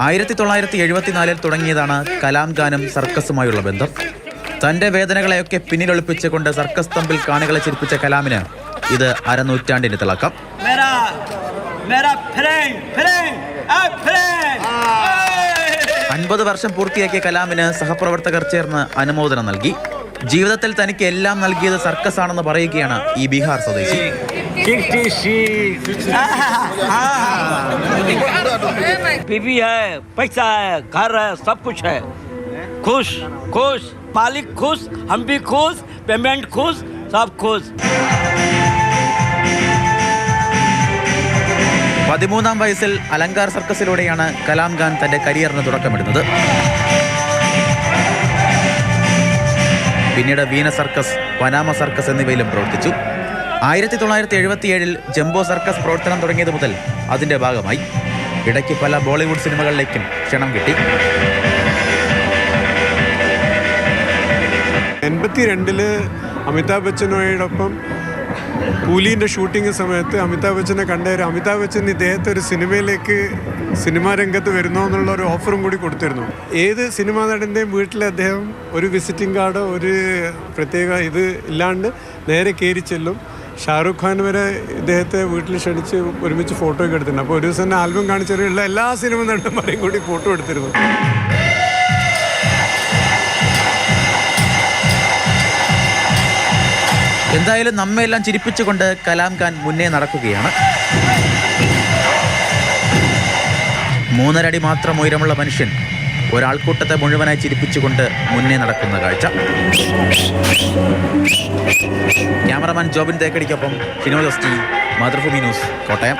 1974 തുടങ്ങിയതാണ് കലാം ഖാനും സർക്കസുമായുള്ള ബന്ധം. തന്റെ വേദനകളെയൊക്കെ പിന്നിലൊളിപ്പിച്ചുകൊണ്ട് സർക്കസ് തമ്പിൽ കാണികളെ ചിരിപ്പിച്ച കലാമിന് ഇത് അരനൂറ്റാണ്ടിന് തിളക്കം. 50 വർഷം പൂർത്തിയാക്കിയ കലാമിന് സഹപ്രവർത്തകർ ചേർന്ന് അനുമോദനം നൽകി. ജീവിതത്തിൽ തനിക്ക് എല്ലാം നൽകിയത് സർക്കസ് ആണെന്ന് പറയുകയാണ് ഈ ബീഹാർ സ്വദേശി. बीवी है, पैसा है, घर है, सब कुछ है. खुश खुश, मालिक खुश, हम भी खुश, पेमेंट खुश, सब खुश. 13-ാം വയസ്സിൽ അലങ്കാർ സർക്കസിലൂടെയാണ് കലാം ഖാൻ തന്റെ കരിയറിന് തുടക്കമിടുന്നത്. പിന്നീട് വീന സർക്കസ്, പനാമ സർക്കസ് എന്നിവയിലും പ്രവർത്തിച്ചു. 1977 ജംബോ സർക്കസ് പ്രവർത്തനം തുടങ്ങിയത് മുതൽ അതിന്റെ ഭാഗമായി. ഇടയ്ക്ക് പല ബോളിവുഡ് സിനിമകളിലേക്കും ക്ഷണം കിട്ടി. 82 അമിതാഭ് ബച്ചനോടൊപ്പം കൂലിൻ്റെ ഷൂട്ടിംഗ് സമയത്ത് അമിതാഭ് ബച്ചനെ കണ്ടവർ അമിതാഭ് ബച്ചൻ ഇദ്ദേഹത്തെ ഒരു സിനിമാ രംഗത്ത് വരുന്നോ എന്നുള്ള ഒരു ഓഫറും കൂടി കൊടുത്തിരുന്നു. ഏത് സിനിമാ നടൻ്റെയും വീട്ടിൽ അദ്ദേഹം ഒരു വിസിറ്റിംഗ് കാർഡോ ഒരു പ്രത്യേക ഇത് ഇല്ലാണ്ട് നേരെ കയറി ചെല്ലും. ഷാറുഖ് ഖാൻ വരെ ഇദ്ദേഹത്തെ വീട്ടിൽ ക്ഷണിച്ച് ഒരുമിച്ച് ഫോട്ടോ ഒക്കെ എടുത്തിട്ടുണ്ട്. അപ്പോൾ ഒരു ദിവസം തന്നെ ആൽബം കാണിച്ചുള്ള എല്ലാ സിനിമ നടന്മാരെയും കൂടി ഫോട്ടോ എടുത്തിരുന്നു. എന്തായാലും നമ്മയെല്ലാം ചിരിപ്പിച്ചുകൊണ്ട് കലാം ഖാൻ മുന്നേ നടക്കുകയാണ്. 3.5 അടി മാത്രം ഉയരമുള്ള മനുഷ്യൻ ഒരാൾക്കൂട്ടത്തെ മുഴുവനായി ചിരിപ്പിച്ചുകൊണ്ട് മുന്നേ നടക്കുന്ന കാഴ്ച. ക്യാമറമാൻ ജോബിൻ തേക്കടിക്കൊപ്പം ഷിനോജ്, മാതൃഭൂമി ന്യൂസ്, കോട്ടയം.